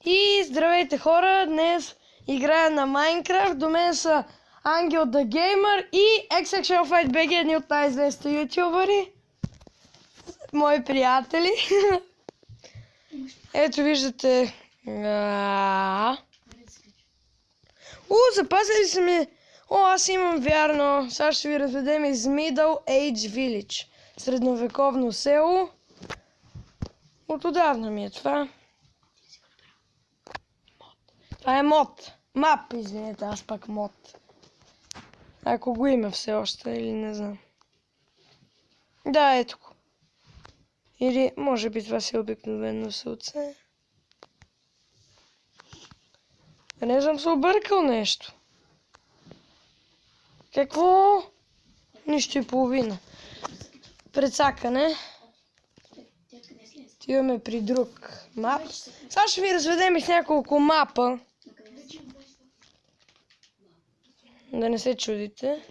И здравейте хора, днес играя на Майнкрафт. До мен са Ангел the Gamer и XXLFightBG, едни от най-известните ютубъри. Мои приятели. Ето виждате. Запазили са ми. Аз имам вярно. Сега ще ви разведем из Middle Age Village. Средновековно село. От отдавна ми е това. Това е мод. Мап, извинете, аз пак мод. Ако го има все още или не знам. Да, ето го. Или може би това си е обикновено селце. Не съм се объркал нещо. Какво? Нищо и половина. Прецакане. Отиваме при друг мап. Сега ще ви разведем и с няколко мапа. Да не се чудите.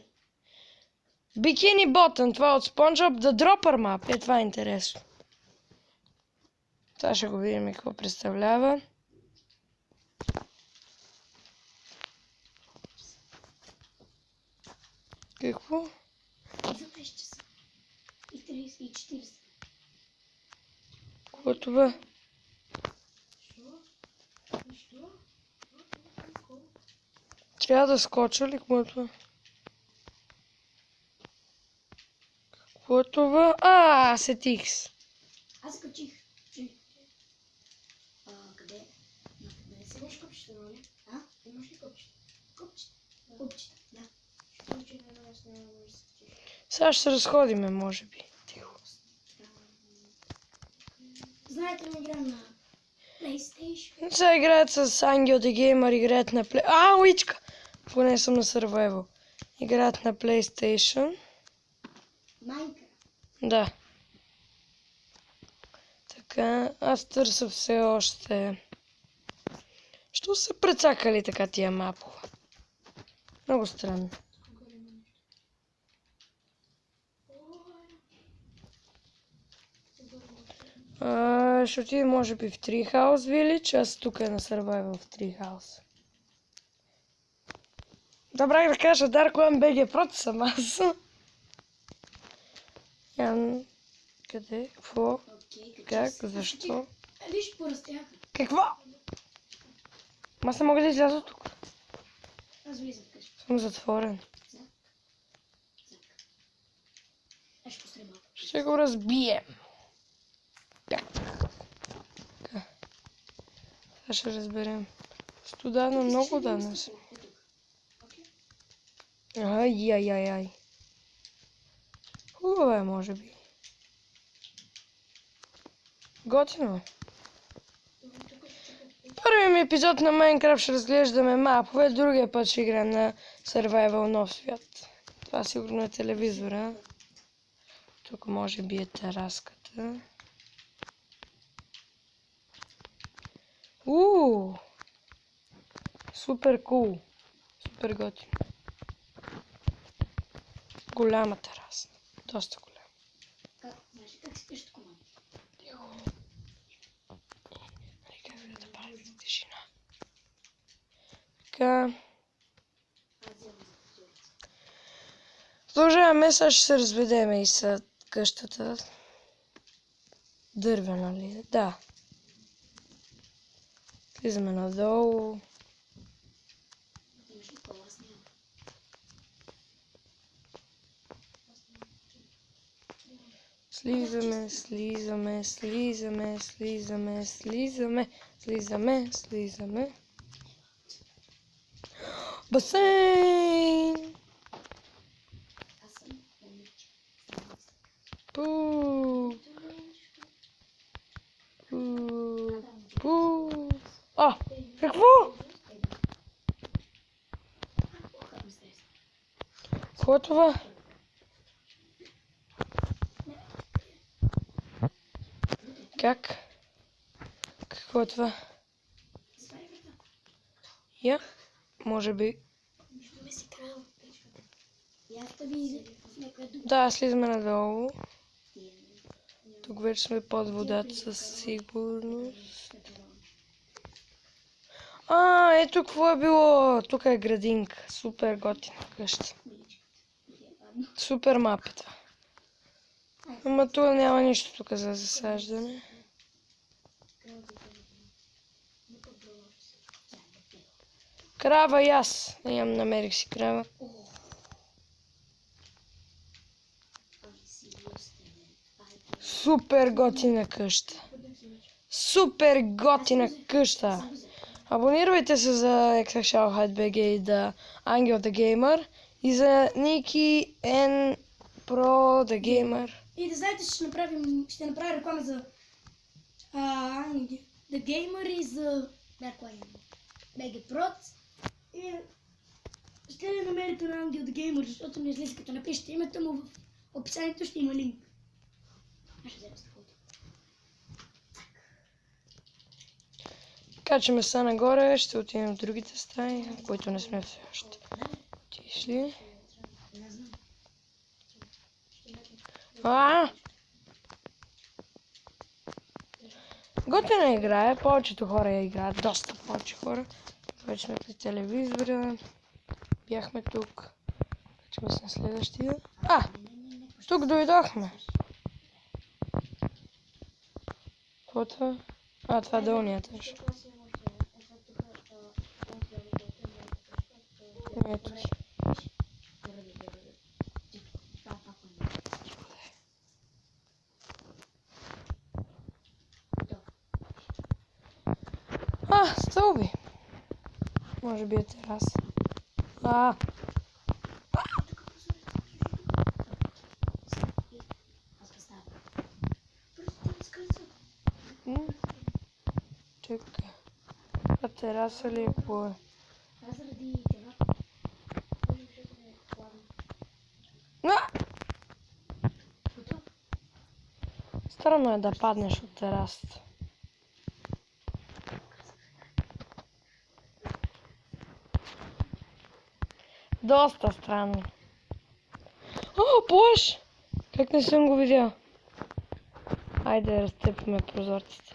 Бикини Ботън, това от SpongeBob The Dropper Map. Това е интересно. Това ще го видим и какво представлява. Какво? И 30 и 40. Какво е това? Трябва да скоча ли? Какво е това? Какво е това? Сетих се. Аз скачих. Къде? Къде си беше копчета, нали? Имаш ли копчета? Копчета, да. Сега ще се разходиме, може би. Тихо. Знаете ли игра на PlayStation? Сега играят с Ангел the Gamer, играят на PlayStation. Уичка! Поне съм на Survival. Играят на PlayStation. Майнкрафт? Да. Така, аз търся все още. Що са прецакали така тия мапове? Много странно. Ще отидем може би в Treehouse Village. Аз тук е на Survival в Treehouse. Добре да кажа, Dark1BG против съм аз. Къде? Какво? Как? Защо? Виж по разстоянка. Какво? Аз не мога да изляза тук. Аз влизам къща. Съм затворен. Ще го разбием. Сега ще разберем. Студано много данъс. Ай. Хубаво е, може би. Готино. Първият ми епизод на Майнкрафт ще разглеждаме мапове, другия път ще играем на Survival нов свят. Това сигурно е телевизора. Тук може би е тераската. Супер кул. Супер готино. Голяма тераса. Доста голяма. Как спиш тук? Тихо. Нали казваме да пазите тишина. Така. Продължаваме, сега ще се разведеме и с къщата. Дървена ли? Да. Слизаме надолу. Слизаме. Басейн! Какво? Какво е това? Как? Какво е това? Може би. Да, слизаме надолу. Тук вече сме под водата със сигурност. Ето какво е било. Тук е градинка. Супер готина къща. Супер мапа това. Ама тук няма нищо тук за засаждане. Крава и аз. Намерих си крава. Супер готина къща. Супер готина къща. Абонирайте се за ExaShellHide.bg и да Ангел the Gamer и за Ники N Pro the Gamer. И да знаете, ще направя реклама за The Gamer и за BG Pro. И ще намерите на Ангел the Gamer, защото не излиза, като напишете името му в описанието, ще има линк. Качаме се нагоре, ще отидем в другите стаи, в които не сме все още отишли. Готина игра, повечето хора я играят, доста повече хора. Вече сме при телевизора, бяхме тук, качаме се на следващия. Тук дойдохме. Каквото? Това е долния етаж. Ето ги. Стълби. Може би е тераса. Чакай. Тераса ли е какво е? Странно е да паднеш от терасата. Доста странно. Плъш! Как не съм го видял? Айде да разтъпваме прозорците.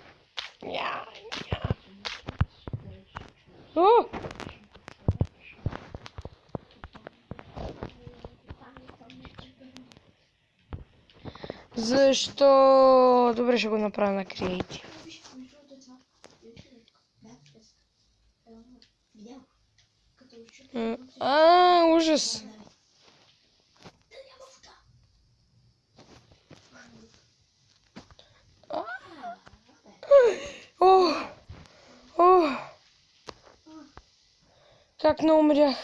Защо? Добре, ще го направя на креатив. Ужас! Как не умрях?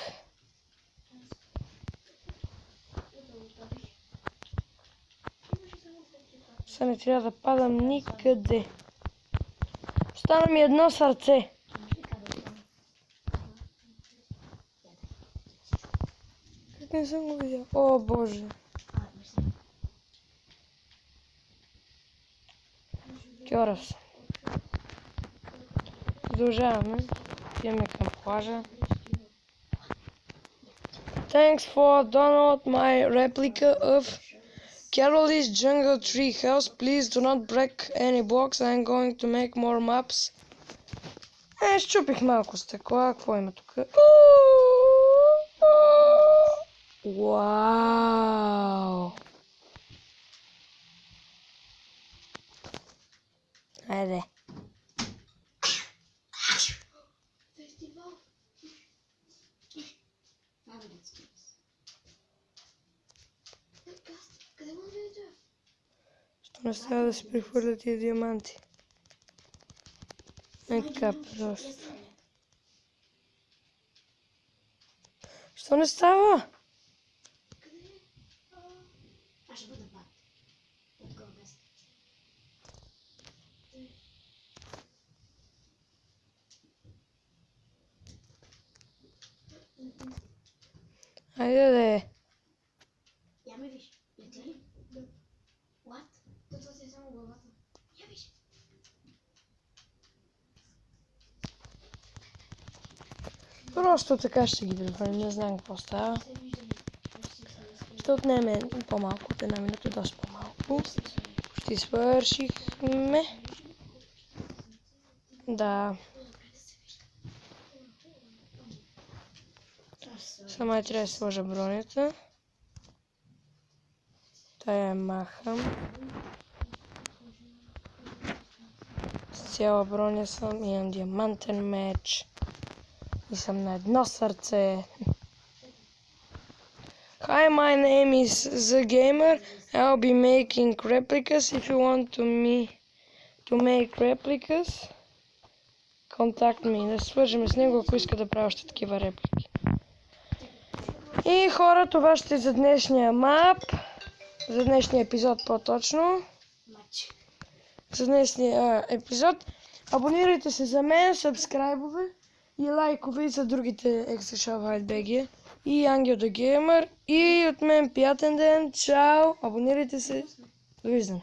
Сега не трябва да падам никъде. Остана ми едно сърце. Как не съм го видял? О, Боже. Кьорав съм. Продължаваме. Идеме към плажа. Thanks for download my replica of Carol's Jungle Tree House. Please do not break any blocks. I'm going to make more maps. Щупих малко стъкла. Какво има тук? Вау! Айде. Що не става да се прехвърлят и диаманти? Така просто. Що не става? Айде да е. Я ме виж. Лети ли? What? Това си е само главата. Я виж. Просто така ще ги прехвърлим. Не знам какво става. Ще отнеме по-малко от една минута, доста по-малко. Почти свършихме. Да. Само я трябва да сложа бронята. Тая я махам. С цяла броня съм, имам диамантен меч. И съм на едно сърце. Hi, my name is The Gamer. I'll be making replicas. If you want to make replicas, contact me. Да се свържем с него, ако иска да правя още такива реплики. И хора, това ще е за днешния мап. За днешния епизод по-точно. За днешния епизод. Абонирайте се за мен, сабскрайбове и лайкове за другите ExtraShopHideBG и Ангел the Gamer. И от мен приятен ден. Чао! Абонирайте се. Довиждане.